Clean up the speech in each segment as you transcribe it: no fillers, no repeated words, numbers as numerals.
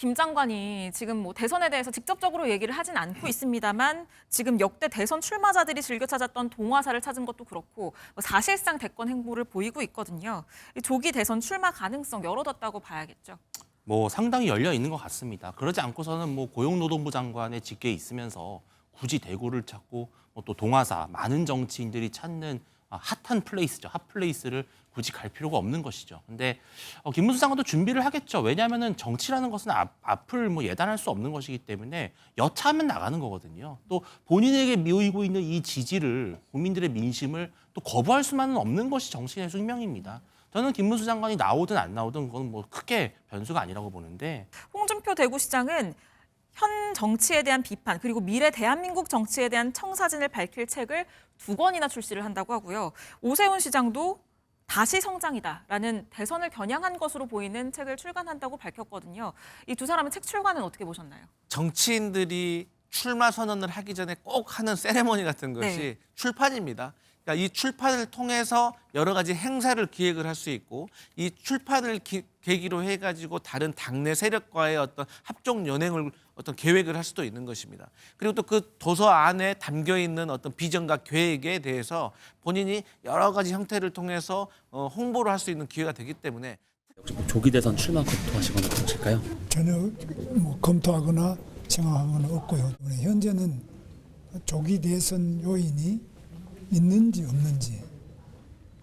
김 장관이 지금 뭐 대선에 대해서 직접적으로 얘기를 하진 않고 있습니다만 지금 역대 대선 출마자들이 즐겨 찾았던 동화사를 찾은 것도 그렇고 뭐 사실상 대권 행보를 보이고 있거든요. 이 조기 대선 출마 가능성 열어뒀다고 봐야겠죠. 뭐 상당히 열려 있는 것 같습니다. 그러지 않고서는 뭐 고용노동부 장관의 직계에 있으면서 굳이 대구를 찾고 뭐또 동화사 많은 정치인들이 찾는 핫한 플레이스죠. 핫플레이스를 굳이 갈 필요가 없는 것이죠. 근데 김문수 장관도 준비를 하겠죠. 왜냐하면은 정치라는 것은 앞을 뭐 예단할 수 없는 것이기 때문에 여차하면 나가는 거거든요. 또 본인에게 모이고 있는 이 지지를 국민들의 민심을 또 거부할 수만은 없는 것이 정치인의 숙명입니다. 저는 김문수 장관이 나오든 안 나오든 그건 뭐 크게 변수가 아니라고 보는데 홍준표 대구시장은 현 정치에 대한 비판 그리고 미래 대한민국 정치에 대한 청사진을 밝힐 책을 2권이나 출시를 한다고 하고요. 오세훈 시장도 다시 성장이다라는 대선을 겨냥한 것으로 보이는 책을 출간한다고 밝혔거든요. 이 두 사람의 책 출간은 어떻게 보셨나요? 정치인들이 출마 선언을 하기 전에 꼭 하는 세레머니 같은 것이 네. 출판입니다. 그러니까 이 출판을 통해서 여러 가지 행사를 기획을 할 수 있고 이 출판을 계기로 해가지고 다른 당내 세력과의 어떤 합종 연행을 어떤 계획을 할 수도 있는 것입니다. 그리고 또 그 도서 안에 담겨 있는 어떤 비전과 계획에 대해서 본인이 여러 가지 형태를 통해서 홍보를 할 수 있는 기회가 되기 때문에 혹시 뭐 조기 대선 출마 검토하시거나 그러실까요? 전혀 뭐 검토하거나 생각하거나 없고요. 현재는 조기 대선 요인이 있는지 없는지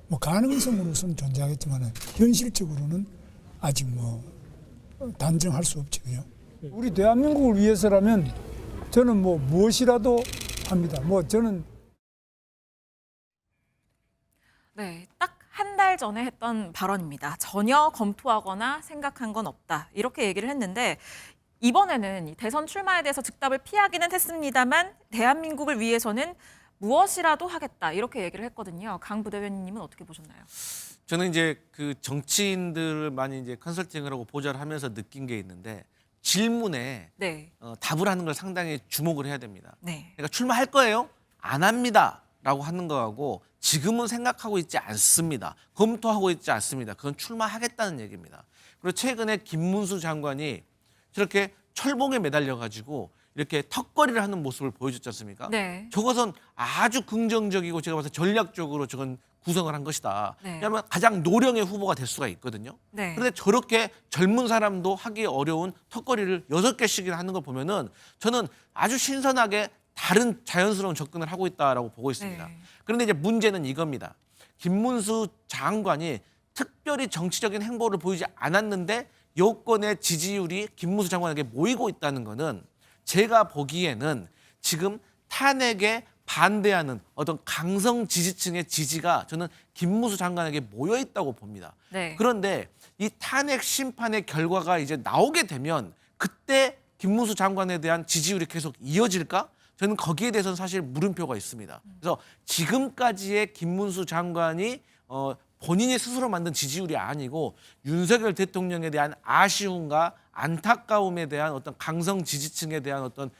뭐 가능성으로서는 존재하겠지만 현실적으로는 아직 뭐 단정할 수 없지요. 우리 대한민국을 위해서라면 저는 뭐 무엇이라도 합니다. 뭐 저는 네, 딱 한 달 전에 했던 발언입니다. 전혀 검토하거나 생각한 건 없다. 이렇게 얘기를 했는데 이번에는 이 대선 출마에 대해서 즉답을 피하기는 했습니다만 대한민국을 위해서는 무엇이라도 하겠다. 이렇게 얘기를 했거든요. 강 부대변인님은 어떻게 보셨나요? 저는 이제 그 정치인들을 많이 이제 컨설팅을 하고 보좌를 하면서 느낀 게 있는데 질문에 네. 답을 하는 걸 상당히 주목을 해야 됩니다. 네. 그러니까 출마할 거예요? 안 합니다. 라고 하는 거하고 지금은 생각하고 있지 않습니다. 검토하고 있지 않습니다. 그건 출마하겠다는 얘기입니다. 그리고 최근에 김문수 장관이 저렇게 철봉에 매달려가지고 이렇게 턱걸이를 하는 모습을 보여줬지 않습니까? 네. 저것은 아주 긍정적이고 제가 봐서 전략적으로 저건 구성을 한 것이다. 네. 왜냐하면 가장 노령의 후보가 될 수가 있거든요. 네. 그런데 저렇게 젊은 사람도 하기 어려운 턱걸이를 6개씩이나 하는 걸 보면은 저는 아주 신선하게 다른 자연스러운 접근을 하고 있다라고 보고 있습니다. 네. 그런데 이제 문제는 이겁니다. 김문수 장관이 특별히 정치적인 행보를 보이지 않았는데 여권의 지지율이 김문수 장관에게 모이고 있다는 거는 제가 보기에는 지금 탄핵에 반대하는 어떤 강성 지지층의 지지가 저는 김문수 장관에게 모여 있다고 봅니다. 네. 그런데 이 탄핵 심판의 결과가 이제 나오게 되면 그때 김문수 장관에 대한 지지율이 계속 이어질까? 저는 거기에 대해서는 사실 물음표가 있습니다. 그래서 지금까지의 김문수 장관이 본인이 스스로 만든 지지율이 아니고 윤석열 대통령에 대한 아쉬움과 안타까움에 대한 어떤 강성 지지층에 대한 어떤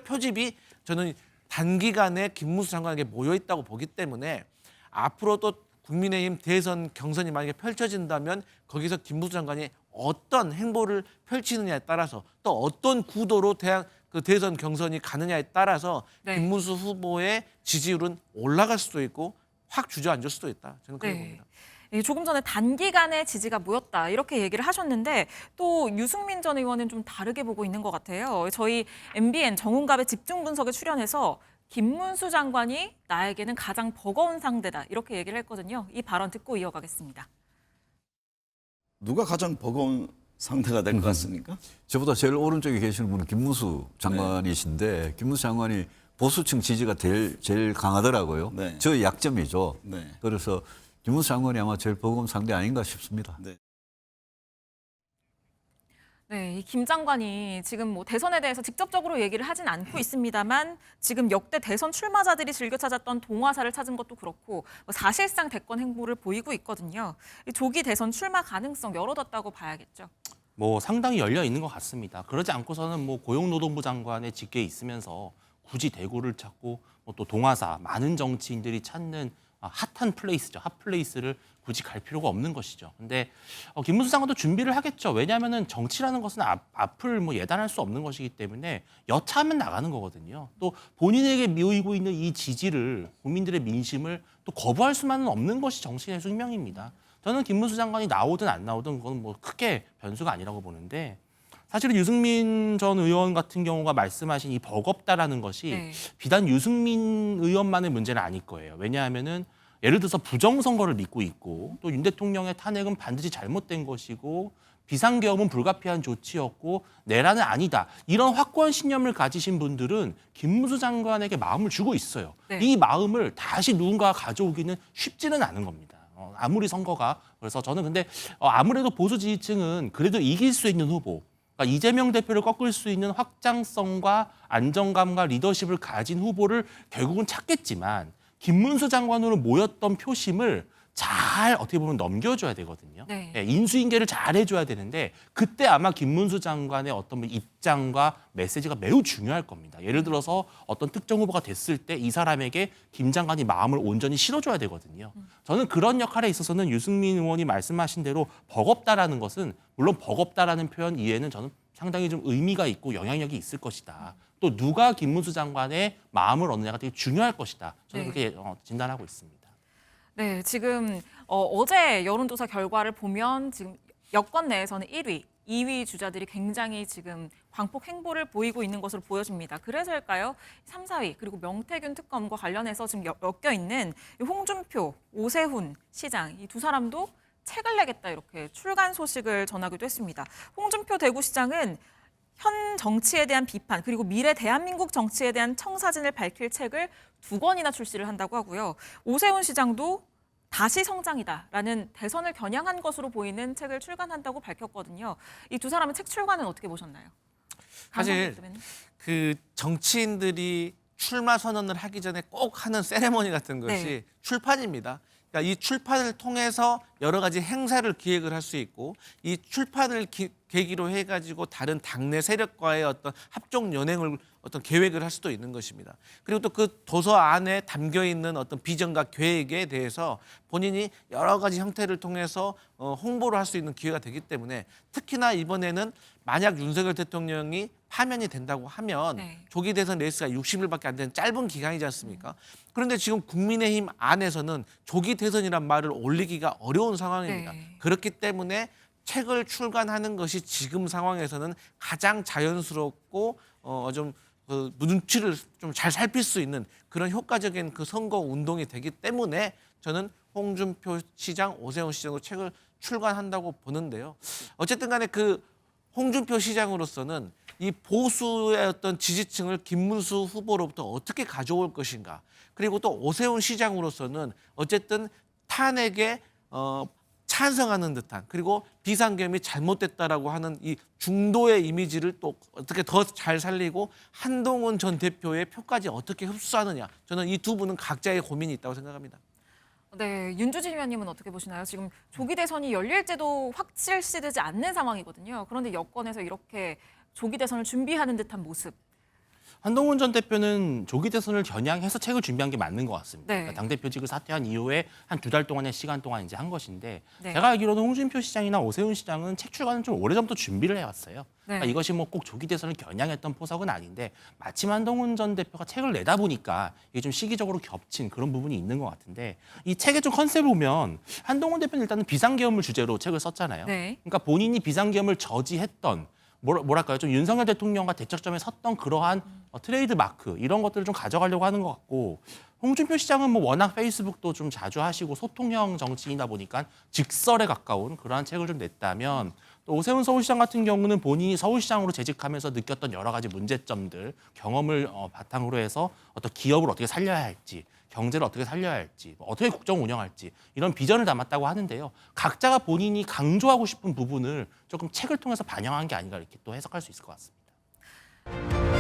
표집이 저는 단기간에 김문수 장관에게 모여 있다고 보기 때문에 앞으로 또 국민의힘 대선 경선이 만약에 펼쳐진다면 거기서 김문수 장관이 어떤 행보를 펼치느냐에 따라서 또 어떤 구도로 대선 경선이 가느냐에 따라서 네. 김문수 후보의 지지율은 올라갈 수도 있고 확 주저앉을 수도 있다. 저는 그렇게 봅니다. 조금 전에 단기간에 지지가 모였다 이렇게 얘기를 하셨는데 또 유승민 전 의원은 좀 다르게 보고 있는 것 같아요. 저희 MBN 정훈갑의 집중 분석에 출연해서 김문수 장관이 나에게는 가장 버거운 상대다 이렇게 얘기를 했거든요. 이 발언 듣고 이어가겠습니다. 누가 가장 버거운 상대가 될 것 같습니까? 저보다 제일 오른쪽에 계시는 분은 김문수 장관이신데 김문수 장관이 보수층 지지가 제일 강하더라고요. 네. 저 약점이죠. 네. 그래서 김문수 장관이 아마 제일 버거운 상대 아닌가 싶습니다. 네. 네, 이 김 장관이 지금 뭐 대선에 대해서 직접적으로 얘기를 하진 않고 있습니다만 지금 역대 대선 출마자들이 즐겨 찾았던 동화사를 찾은 것도 그렇고 뭐 사실상 대권 행보를 보이고 있거든요. 이 조기 대선 출마 가능성 열어뒀다고 봐야겠죠. 뭐 상당히 열려 있는 것 같습니다. 그러지 않고서는 뭐 고용노동부 장관의 직계에 있으면서 굳이 대구를 찾고 또 동화사 많은 정치인들이 찾는 핫한 플레이스죠. 핫플레이스를 굳이 갈 필요가 없는 것이죠. 근데 김문수 장관도 준비를 하겠죠. 왜냐하면은 정치라는 것은 앞을 뭐 예단할 수 없는 것이기 때문에 여차하면 나가는 거거든요. 또 본인에게 모이고 있는 이 지지를 국민들의 민심을 또 거부할 수만은 없는 것이 정치인의 숙명입니다. 저는 김문수 장관이 나오든 안 나오든 그건 뭐 크게 변수가 아니라고 보는데 사실은 유승민 전 의원 같은 경우가 말씀하신 이 버겁다라는 것이 네. 비단 유승민 의원만의 문제는 아닐 거예요. 왜냐하면은 예를 들어서 부정선거를 믿고 있고 또 윤 대통령의 탄핵은 반드시 잘못된 것이고 비상계엄은 불가피한 조치였고 내란은 아니다. 이런 확고한 신념을 가지신 분들은 김문수 장관에게 마음을 주고 있어요. 네. 이 마음을 다시 누군가가 가져오기는 쉽지는 않은 겁니다. 아무리 선거가. 그래서 저는 근데 아무래도 보수 지지층은 그래도 이길 수 있는 후보, 그러니까 이재명 대표를 꺾을 수 있는 확장성과 안정감과 리더십을 가진 후보를 결국은 찾겠지만 김문수 장관으로 모였던 표심을 잘 어떻게 보면 넘겨줘야 되거든요. 네. 예, 인수인계를 잘 해줘야 되는데 그때 아마 김문수 장관의 어떤 입장과 메시지가 매우 중요할 겁니다. 예를 들어서 어떤 특정 후보가 됐을 때 이 사람에게 김 장관이 마음을 온전히 실어줘야 되거든요. 저는 그런 역할에 있어서는 유승민 의원이 말씀하신 대로 버겁다라는 것은 물론 버겁다라는 표현 이해는 저는 상당히 좀 의미가 있고 영향력이 있을 것이다. 또 누가 김문수 장관의 마음을 얻느냐가 되게 중요할 것이다. 저는 네. 그렇게 진단하고 있습니다. 네, 지금 어제 여론조사 결과를 보면 지금 여권 내에서는 1위, 2위 주자들이 굉장히 지금 광폭 행보를 보이고 있는 것으로 보여집니다. 그래서일까요? 3, 4위 그리고 명태균 특검과 관련해서 지금 엮여 있는 홍준표, 오세훈 시장 이 두 사람도 책을 내겠다 이렇게 출간 소식을 전하기도 했습니다. 홍준표 대구시장은 현 정치에 대한 비판 그리고 미래 대한민국 정치에 대한 청사진을 밝힐 책을 2권이나 출시를 한다고 하고요. 오세훈 시장도 다시 성장이다라는 대선을 겨냥한 것으로 보이는 책을 출간한다고 밝혔거든요. 이 두 사람의 책 출간은 어떻게 보셨나요? 사실 강성민 그 정치인들이 출마 선언을 하기 전에 꼭 하는 세레머니 같은 것이 네. 출판입니다. 그러니까 이 출판을 통해서 여러 가지 행사를 기획을 할 수 있고 이 출판을 계기로 해가지고 다른 당내 세력과의 어떤 합종 연행을 어떤 계획을 할 수도 있는 것입니다. 그리고 또 그 도서 안에 담겨 있는 어떤 비전과 계획에 대해서 본인이 여러 가지 형태를 통해서 홍보를 할 수 있는 기회가 되기 때문에 특히나 이번에는 만약 윤석열 대통령이 파면이 된다고 하면 네. 조기 대선 레이스가 60일밖에 안 되는 짧은 기간이지 않습니까? 그런데 지금 국민의힘 안에서는 조기 대선이란 말을 올리기가 어려운 상황입니다. 네. 그렇기 때문에 책을 출간하는 것이 지금 상황에서는 가장 자연스럽고 좀 눈치를 좀 잘 살필 수 있는 그런 효과적인 그 선거 운동이 되기 때문에 저는 홍준표 시장, 오세훈 시장도 책을 출간한다고 보는데요. 어쨌든 간에 그 홍준표 시장으로서는 이 보수의 어떤 지지층을 김문수 후보로부터 어떻게 가져올 것인가. 그리고 또 오세훈 시장으로서는 어쨌든 탄핵에 찬성하는 듯한 그리고 비상계엄이 잘못됐다라고 하는 이 중도의 이미지를 또 어떻게 더 잘 살리고 한동훈 전 대표의 표까지 어떻게 흡수하느냐. 저는 이 두 분은 각자의 고민이 있다고 생각합니다. 네, 윤주진 의원님은 어떻게 보시나요? 지금 조기 대선이 열릴지도 확실시되지 않는 상황이거든요. 그런데 여권에서 이렇게 조기 대선을 준비하는 듯한 모습. 한동훈 전 대표는 조기 대선을 겨냥해서 책을 준비한 게 맞는 것 같습니다. 네. 그러니까 당대표직을 사퇴한 이후에 한 2달 동안의 시간 동안 이제 한 것인데 네. 제가 알기로는 홍준표 시장이나 오세훈 시장은 책 출간은 좀 오래전부터 준비를 해왔어요. 그러니까 네. 이것이 뭐 꼭 조기 대선을 겨냥했던 포석은 아닌데 마침 한동훈 전 대표가 책을 내다 보니까 이게 좀 시기적으로 겹친 그런 부분이 있는 것 같은데 이 책의 좀 컨셉을 보면 한동훈 대표는 일단은 비상계엄을 주제로 책을 썼잖아요. 네. 그러니까 본인이 비상계엄을 저지했던 뭐랄까요, 좀 윤석열 대통령과 대척점에 섰던 그러한 트레이드 마크 이런 것들을 좀 가져가려고 하는 것 같고 홍준표 시장은 뭐 워낙 페이스북도 좀 자주 하시고 소통형 정치인이다 보니까 직설에 가까운 그러한 책을 좀 냈다면 또 오세훈 서울시장 같은 경우는 본인이 서울시장으로 재직하면서 느꼈던 여러 가지 문제점들 경험을 바탕으로 해서 어떤 기업을 어떻게 살려야 할지 경제를 어떻게 살려야 할지, 어떻게 국정 운영할지 이런 비전을 담았다고 하는데요. 각자가 본인이 강조하고 싶은 부분을 조금 책을 통해서 반영한 게 아닌가 이렇게 또 해석할 수 있을 것 같습니다.